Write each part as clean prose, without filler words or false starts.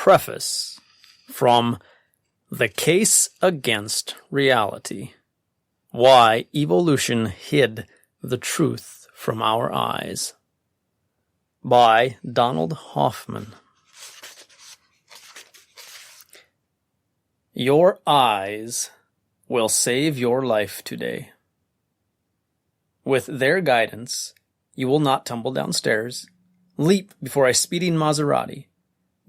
Preface from The Case Against Reality: Why Evolution Hid the Truth from Our Eyes, by Donald Hoffman. Your eyes will save your life today. With their guidance, you will not tumble downstairs, leap before a speeding Maserati,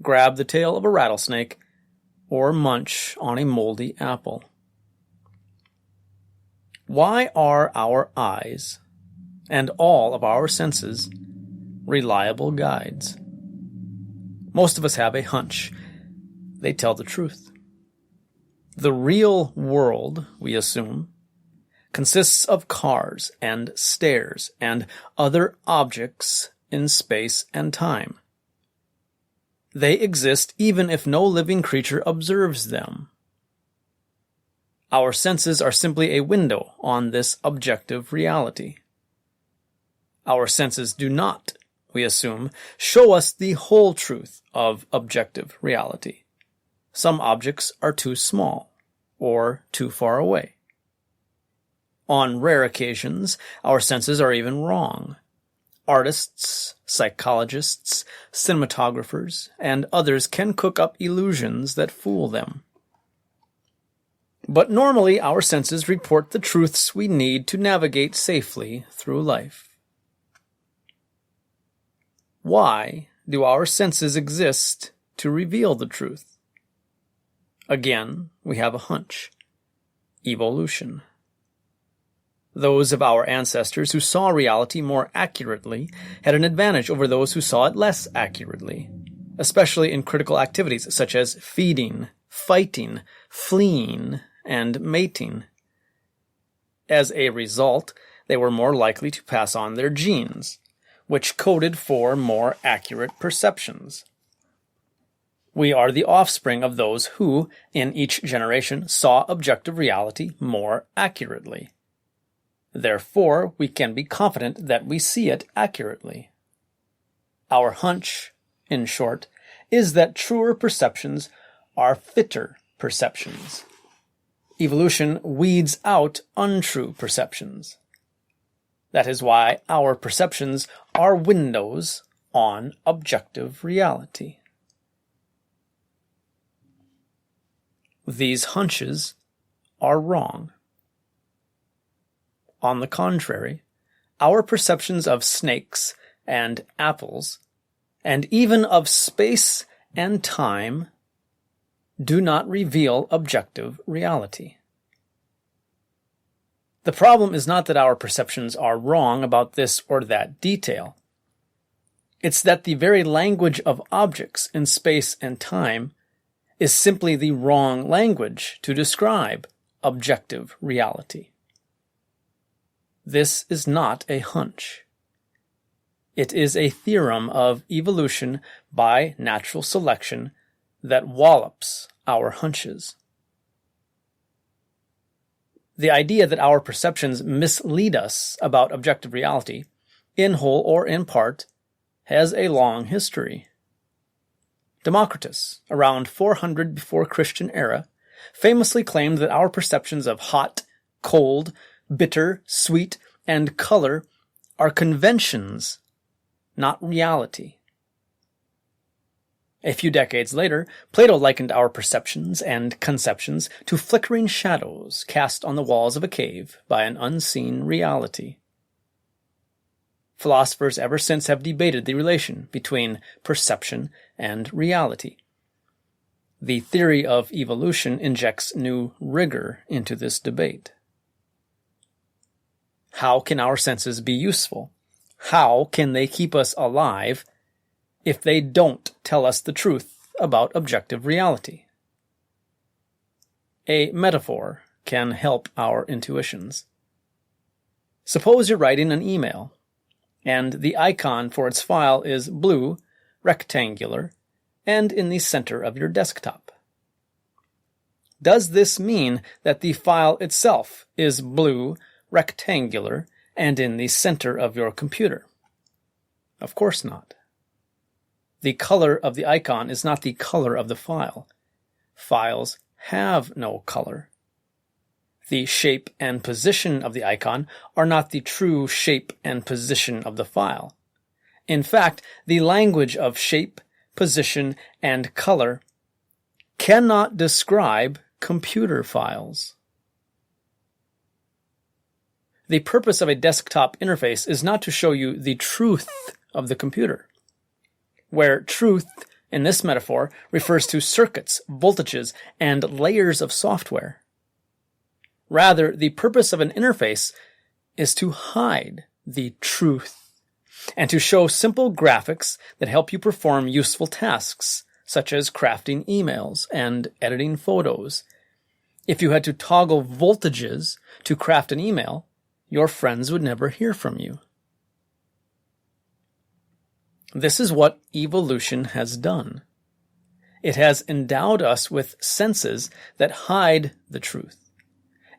grab the tail of a rattlesnake, or munch on a moldy apple. Why are our eyes and all of our senses reliable guides? Most of us have a hunch. They tell the truth. The real world, we assume, consists of cars and stairs and other objects in space and time. They exist even if no living creature observes them. Our senses are simply a window on this objective reality. Our senses do not, we assume, show us the whole truth of objective reality. Some objects are too small or too far away. On rare occasions, our senses are even wrong. Artists, psychologists, cinematographers, and others can cook up illusions that fool them. But normally, our senses report the truths we need to navigate safely through life. Why do our senses exist to reveal the truth? Again, we have a hunch. Evolution. Those of our ancestors who saw reality more accurately had an advantage over those who saw it less accurately, especially in critical activities such as feeding, fighting, fleeing, and mating. As a result, they were more likely to pass on their genes, which coded for more accurate perceptions. We are the offspring of those who, in each generation, saw objective reality more accurately. Therefore, we can be confident that we see it accurately. Our hunch, in short, is that truer perceptions are fitter perceptions. Evolution weeds out untrue perceptions. That is why our perceptions are windows on objective reality. These hunches are wrong. On the contrary, our perceptions of snakes and apples, and even of space and time, do not reveal objective reality. The problem is not that our perceptions are wrong about this or that detail. It's that the very language of objects in space and time is simply the wrong language to describe objective reality. This is not a hunch. It is a theorem of evolution by natural selection that wallops our hunches. The idea that our perceptions mislead us about objective reality, in whole or in part, has a long history. Democritus, around 400 before Christian era, famously claimed that our perceptions of hot, cold, bitter, sweet, and color are conventions, not reality. A few decades later, Plato likened our perceptions and conceptions to flickering shadows cast on the walls of a cave by an unseen reality. Philosophers ever since have debated the relation between perception and reality. The theory of evolution injects new rigor into this debate. How can our senses be useful? How can they keep us alive if they don't tell us the truth about objective reality? A metaphor can help our intuitions. Suppose you're writing an email, and the icon for its file is blue, rectangular, and in the center of your desktop. Does this mean that the file itself is blue, rectangular, and in the center of your computer? Of course not. The color of the icon is not the color of the file. Files have no color. The shape and position of the icon are not the true shape and position of the file. In fact, the language of shape, position, and color cannot describe computer files. The purpose of a desktop interface is not to show you the truth of the computer, where truth, in this metaphor, refers to circuits, voltages, and layers of software. Rather, the purpose of an interface is to hide the truth and to show simple graphics that help you perform useful tasks, such as crafting emails and editing photos. If you had to toggle voltages to craft an email, your friends would never hear from you. This is what evolution has done. It has endowed us with senses that hide the truth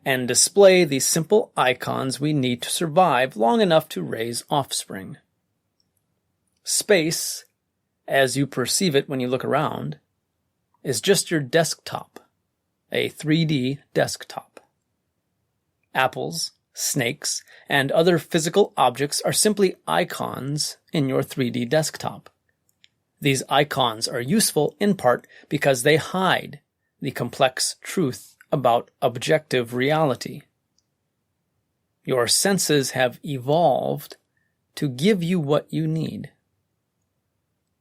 and display the simple icons we need to survive long enough to raise offspring. Space, as you perceive it when you look around, is just your desktop, a 3D desktop. Apples, snakes, and other physical objects are simply icons in your 3D desktop. These icons are useful in part because they hide the complex truth about objective reality. Your senses have evolved to give you what you need.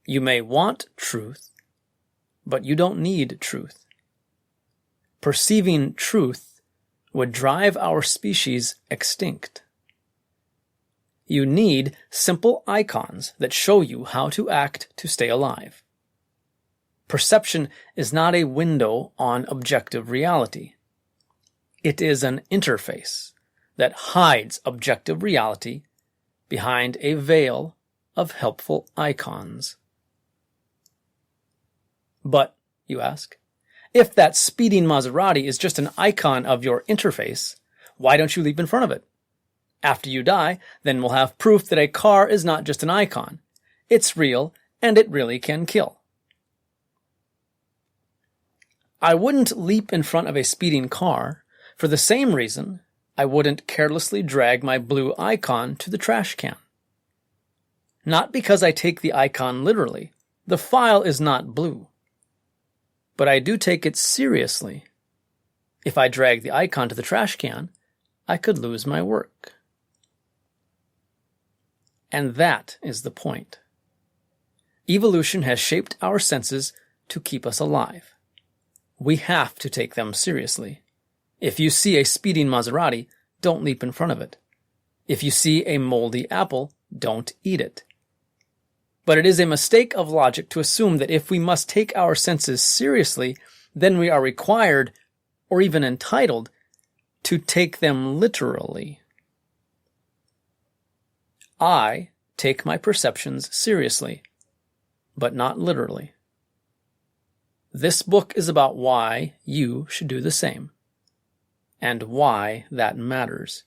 You may want truth, but you don't need truth. Perceiving truth would drive our species extinct. You need simple icons that show you how to act to stay alive. Perception is not a window on objective reality. It is an interface that hides objective reality behind a veil of helpful icons. But, you ask, if that speeding Maserati is just an icon of your interface, why don't you leap in front of it? After you die, then we'll have proof that a car is not just an icon. It's real, and it really can kill. I wouldn't leap in front of a speeding car for the same reason I wouldn't carelessly drag my blue icon to the trash can. Not because I take the icon literally. The file is not blue. But I do take it seriously. If I drag the icon to the trash can, I could lose my work. And that is the point. Evolution has shaped our senses to keep us alive. We have to take them seriously. If you see a speeding Maserati, don't leap in front of it. If you see a moldy apple, don't eat it. But it is a mistake of logic to assume that if we must take our senses seriously, then we are required, or even entitled, to take them literally. I take my perceptions seriously, but not literally. This book is about why you should do the same, and why that matters.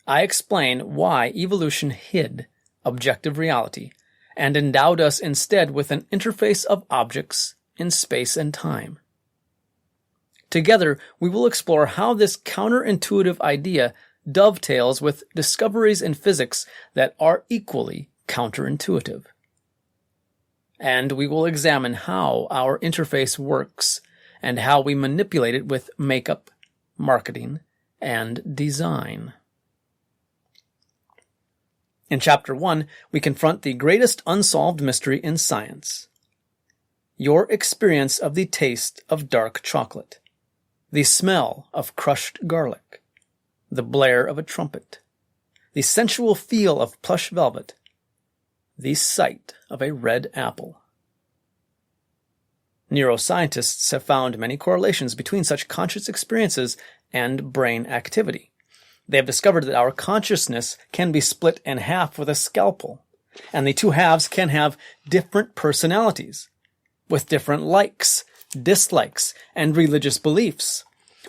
I explain why evolution hid objective reality and endowed us instead with an interface of objects in space and time. Together, we will explore how this counterintuitive idea dovetails with discoveries in physics that are equally counterintuitive. And we will examine how our interface works and how we manipulate it with makeup, marketing, and design. In Chapter 1, we confront the greatest unsolved mystery in science: your experience of the taste of dark chocolate, the smell of crushed garlic, the blare of a trumpet, the sensual feel of plush velvet, the sight of a red apple. Neuroscientists have found many correlations between such conscious experiences and brain activity. They have discovered that our consciousness can be split in half with a scalpel, and the two halves can have different personalities, with different likes, dislikes, and religious beliefs.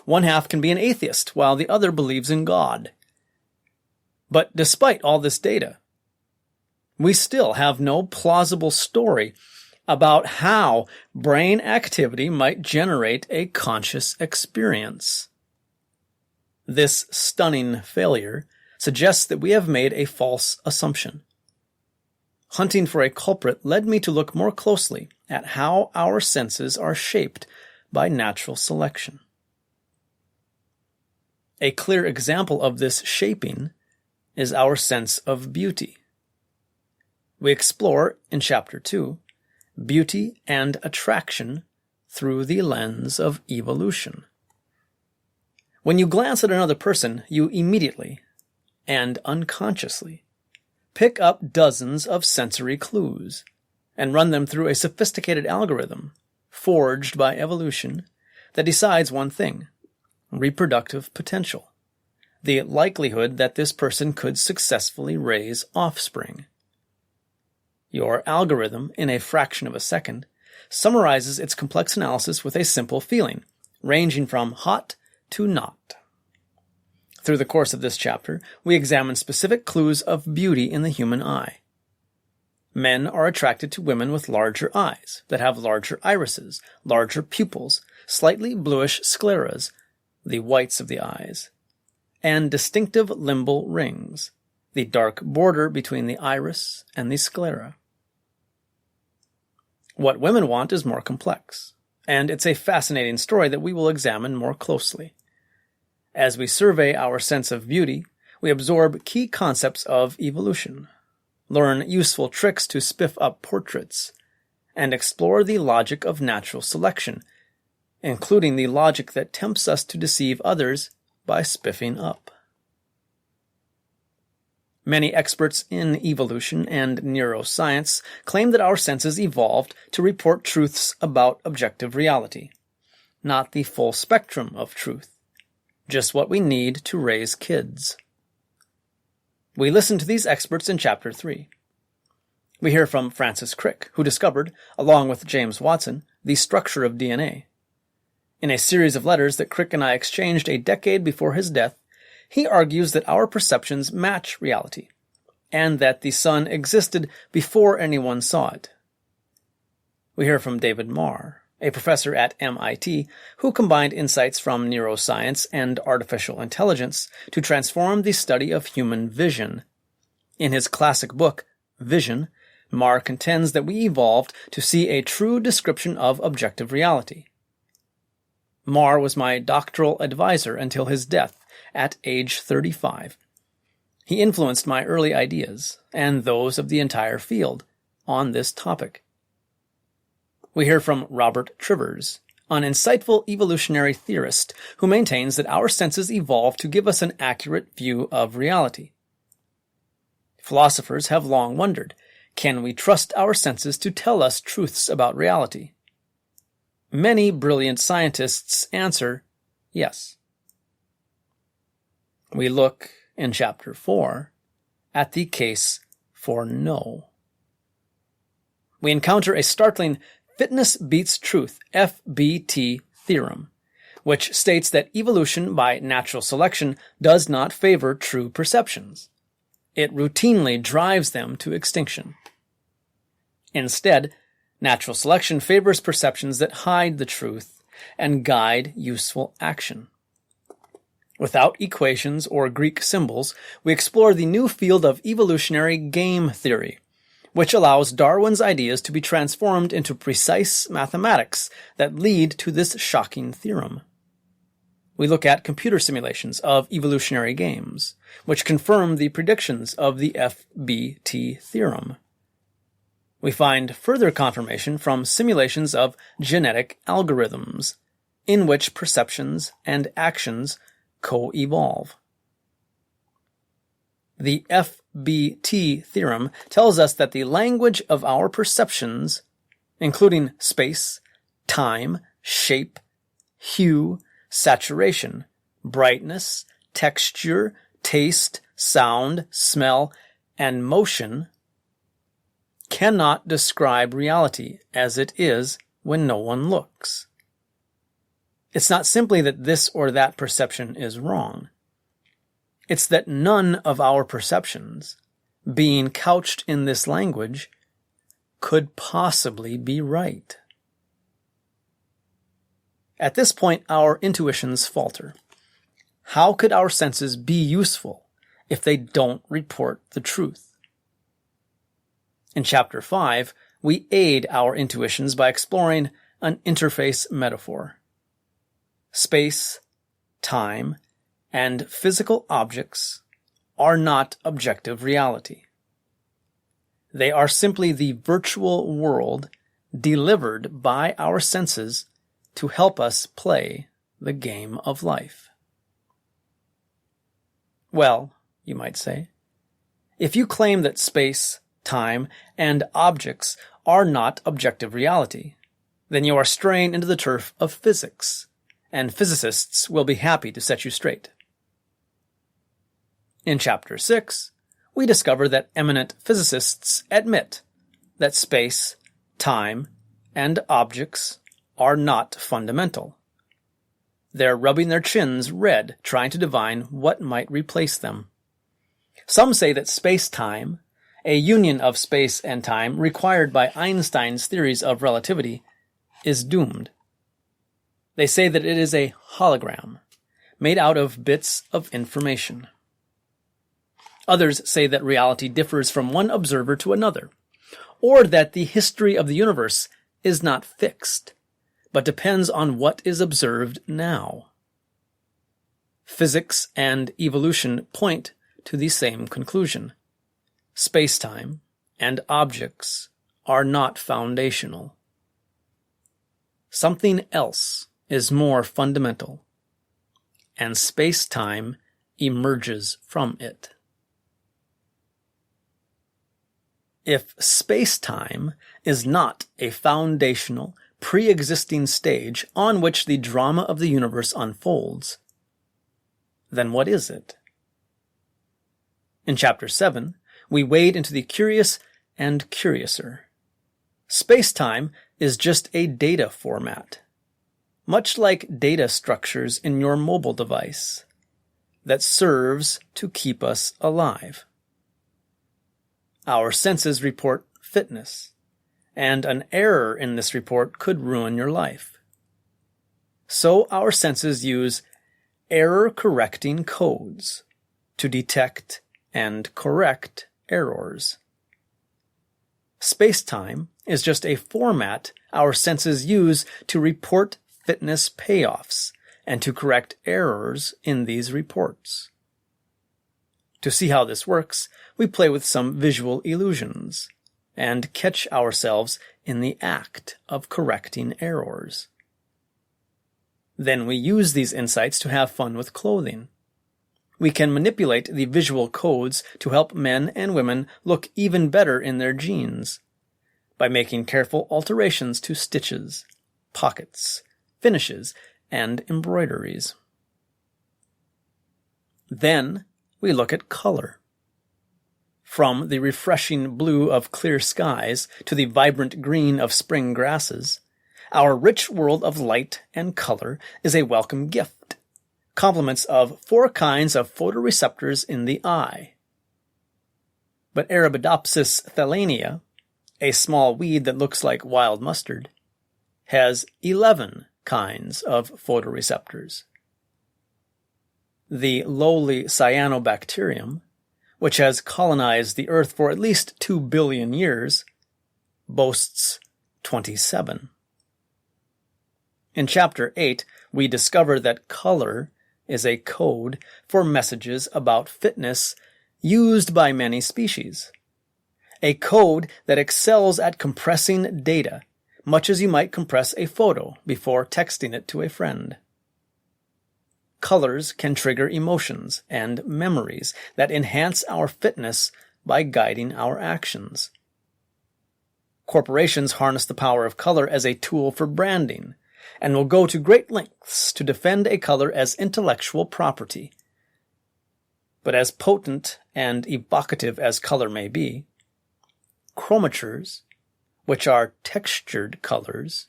One half can be an atheist, while the other believes in God. But despite all this data, we still have no plausible story about how brain activity might generate a conscious experience. This stunning failure suggests that we have made a false assumption. Hunting for a culprit led me to look more closely at how our senses are shaped by natural selection. A clear example of this shaping is our sense of beauty. We explore, in Chapter 2, beauty and attraction through the lens of evolution. When you glance at another person, you immediately and unconsciously pick up dozens of sensory clues and run them through a sophisticated algorithm forged by evolution that decides one thing: reproductive potential, the likelihood that this person could successfully raise offspring. Your algorithm, in a fraction of a second, summarizes its complex analysis with a simple feeling, ranging from hot to not. Through the course of this chapter, we examine specific clues of beauty in the human eye. Men are attracted to women with larger eyes, that have larger irises, larger pupils, slightly bluish scleras, the whites of the eyes, and distinctive limbal rings, the dark border between the iris and the sclera. What women want is more complex, and it's a fascinating story that we will examine more closely. As we survey our sense of beauty, we absorb key concepts of evolution, learn useful tricks to spiff up portraits, and explore the logic of natural selection, including the logic that tempts us to deceive others by spiffing up. Many experts in evolution and neuroscience claim that our senses evolved to report truths about objective reality, not the full spectrum of truth, just what we need to raise kids. We listen to these experts in Chapter 3. We hear from Francis Crick, who discovered, along with James Watson, the structure of DNA. In a series of letters that Crick and I exchanged a decade before his death, he argues that our perceptions match reality, and that the sun existed before anyone saw it. We hear from David Marr, a professor at MIT, who combined insights from neuroscience and artificial intelligence to transform the study of human vision. In his classic book, Vision, Marr contends that we evolved to see a true description of objective reality. Marr was my doctoral advisor until his death at age 35. He influenced my early ideas, and those of the entire field, on this topic. We hear from Robert Trivers, an insightful evolutionary theorist who maintains that our senses evolved to give us an accurate view of reality. Philosophers have long wondered, can we trust our senses to tell us truths about reality? Many brilliant scientists answer yes. We look, in Chapter 4, at the case for no. We encounter a startling fitness beats truth, FBT theorem, which states that evolution by natural selection does not favor true perceptions. It routinely drives them to extinction. Instead, natural selection favors perceptions that hide the truth and guide useful action. Without equations or Greek symbols, we explore the new field of evolutionary game theory, which allows Darwin's ideas to be transformed into precise mathematics that lead to this shocking theorem. We look at computer simulations of evolutionary games, which confirm the predictions of the FBT theorem. We find further confirmation from simulations of genetic algorithms, in which perceptions and actions co-evolve. The FBT theorem tells us that the language of our perceptions, including space, time, shape, hue, saturation, brightness, texture, taste, sound, smell, and motion, cannot describe reality as it is when no one looks. It's not simply that this or that perception is wrong. It's that none of our perceptions, being couched in this language, could possibly be right? At this point, our intuitions falter. How could our senses be useful if they don't report the truth? In Chapter 5, we aid our intuitions by exploring an interface metaphor. Space, time, and physical objects are not objective reality. They are simply the virtual world delivered by our senses to help us play the game of life. Well, you might say, if you claim that space, time, and objects are not objective reality, then you are straying into the turf of physics, and physicists will be happy to set you straight. In Chapter 6, we discover that eminent physicists admit that space, time, and objects are not fundamental. They're rubbing their chins red, trying to divine what might replace them. Some say that space-time, a union of space and time required by Einstein's theories of relativity, is doomed. They say that it is a hologram, made out of bits of information. Others say that reality differs from one observer to another, or that the history of the universe is not fixed, but depends on what is observed now. Physics and evolution point to the same conclusion. Space-time and objects are not foundational. Something else is more fundamental, and space-time emerges from it. If space-time is not a foundational, pre-existing stage on which the drama of the universe unfolds, then what is it? In Chapter 7, we wade into the curious and curiouser. Space-time is just a data format, much like data structures in your mobile device, that serves to keep us alive. Our senses report fitness, and an error in this report could ruin your life. So our senses use error-correcting codes to detect and correct errors. Space-time is just a format our senses use to report fitness payoffs and to correct errors in these reports. To see how this works, we play with some visual illusions and catch ourselves in the act of correcting errors. Then we use these insights to have fun with clothing. We can manipulate the visual codes to help men and women look even better in their jeans by making careful alterations to stitches, pockets, finishes, and embroideries. Then we look at color. From the refreshing blue of clear skies to the vibrant green of spring grasses, our rich world of light and color is a welcome gift, complements of 4 kinds of photoreceptors in the eye. But Arabidopsis thaliana, a small weed that looks like wild mustard, has 11 kinds of photoreceptors. The lowly cyanobacterium, which has colonized the earth for at least 2 billion years, boasts 27. In Chapter 8, we discover that color is a code for messages about fitness used by many species. A code that excels at compressing data, much as you might compress a photo before texting it to a friend. Colors can trigger emotions and memories that enhance our fitness by guiding our actions. Corporations harness the power of color as a tool for branding, and will go to great lengths to defend a color as intellectual property. But as potent and evocative as color may be, chromatures, which are textured colors,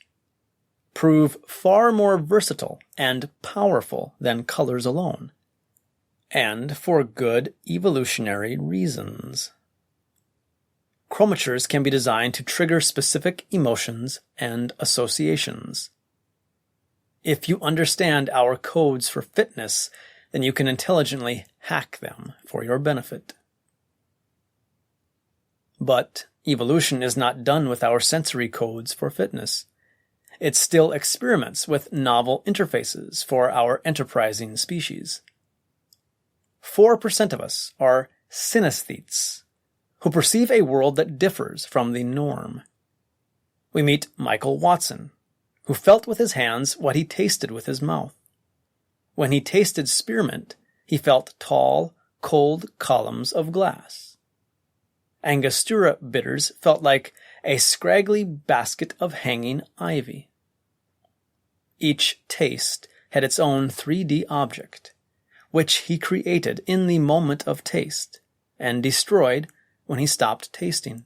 prove far more versatile and powerful than colors alone, and for good evolutionary reasons. chromatures can be designed to trigger specific emotions and associations. If you understand our codes for fitness, then you can intelligently hack them for your benefit. But evolution is not done with our sensory codes for fitness. It still experiments with novel interfaces for our enterprising species. 4% of us are synesthetes, who perceive a world that differs from the norm. We meet Michael Watson, who felt with his hands what he tasted with his mouth. When he tasted spearmint, he felt tall, cold columns of glass. Angostura bitters felt like a scraggly basket of hanging ivy. Each taste had its own 3D object, which he created in the moment of taste and destroyed when he stopped tasting.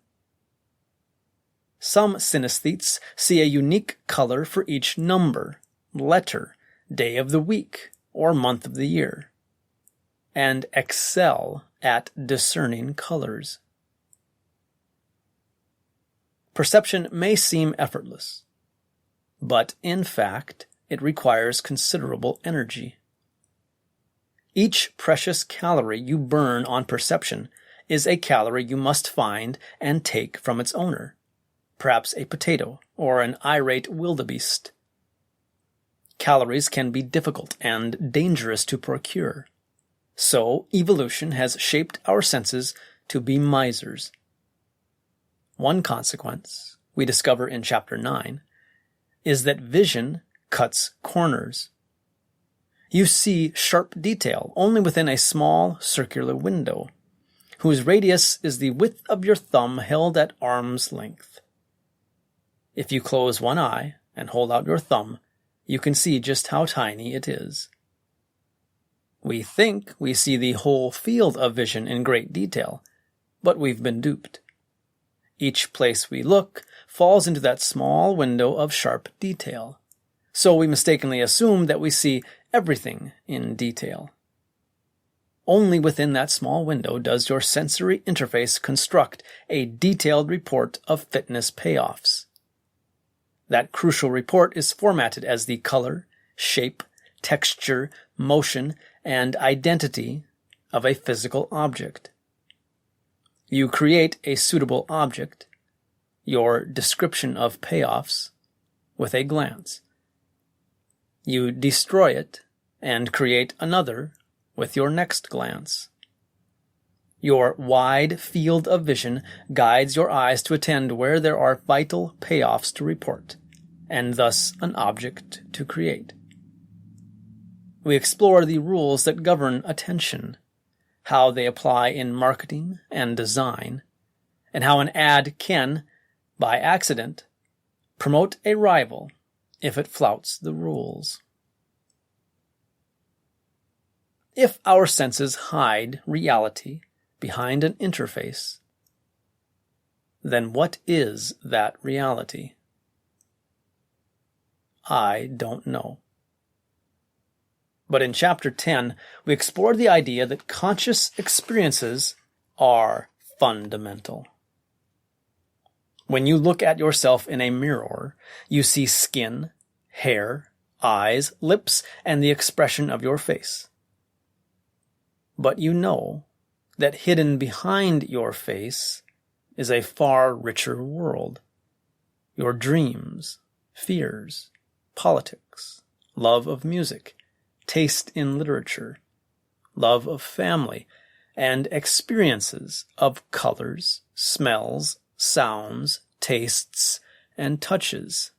Some synesthetes see a unique color for each number, letter, day of the week, or month of the year, and excel at discerning colors. Perception may seem effortless, but in fact, it requires considerable energy. Each precious calorie you burn on perception is a calorie you must find and take from its owner, perhaps a potato or an irate wildebeest. Calories can be difficult and dangerous to procure, so evolution has shaped our senses to be misers. One consequence, we discover in Chapter 9, is that vision cuts corners. You see sharp detail only within a small circular window, whose radius is the width of your thumb held at arm's length. If you close one eye and hold out your thumb, you can see just how tiny it is. We think we see the whole field of vision in great detail, but we've been duped. Each place we look falls into that small window of sharp detail, so we mistakenly assume that we see everything in detail. Only within that small window does your sensory interface construct a detailed report of fitness payoffs. That crucial report is formatted as the color, shape, texture, motion, and identity of a physical object. You create a suitable object, your description of payoffs, with a glance. You destroy it and create another with your next glance. Your wide field of vision guides your eyes to attend where there are vital payoffs to report, and thus an object to create. We explore the rules that govern attention, how they apply in marketing and design, and how an ad can, by accident, promote a rival if it flouts the rules. If our senses hide reality behind an interface, then what is that reality? I don't know. But in Chapter 10, we explore the idea that conscious experiences are fundamental. When you look at yourself in a mirror, you see skin, hair, eyes, lips, and the expression of your face. But you know that hidden behind your face is a far richer world. Your dreams, fears, politics, love of music, taste in literature, love of family, and experiences of colors, smells, sounds, tastes, and touches.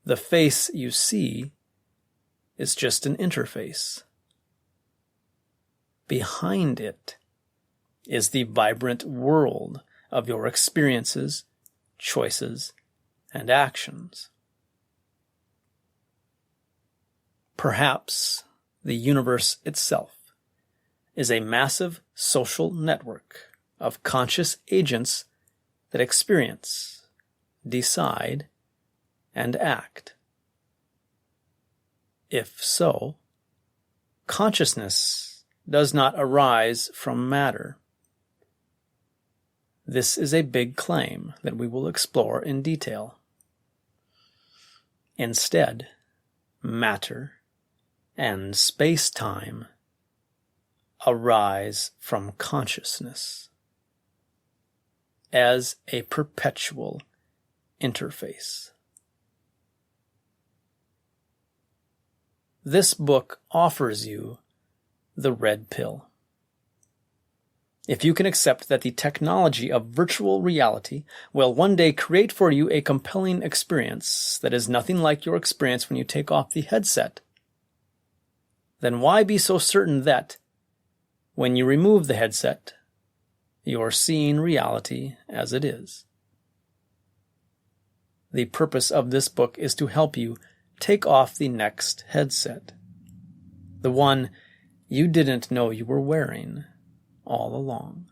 The face you see is just an interface. Behind it is the vibrant world of your experiences, choices, and actions. Perhaps the universe itself is a massive social network of conscious agents that experience, decide, and act. If so, consciousness does not arise from matter. This is a big claim that we will explore in detail. Instead, matter and space-time arise from consciousness as a perpetual interface. This book offers you the red pill. If you can accept that the technology of virtual reality will one day create for you a compelling experience that is nothing like your experience when you take off the headset, then why be so certain that, when you remove the headset, you're seeing reality as it is? The purpose of this book is to help you take off the next headset, the one you didn't know you were wearing all along.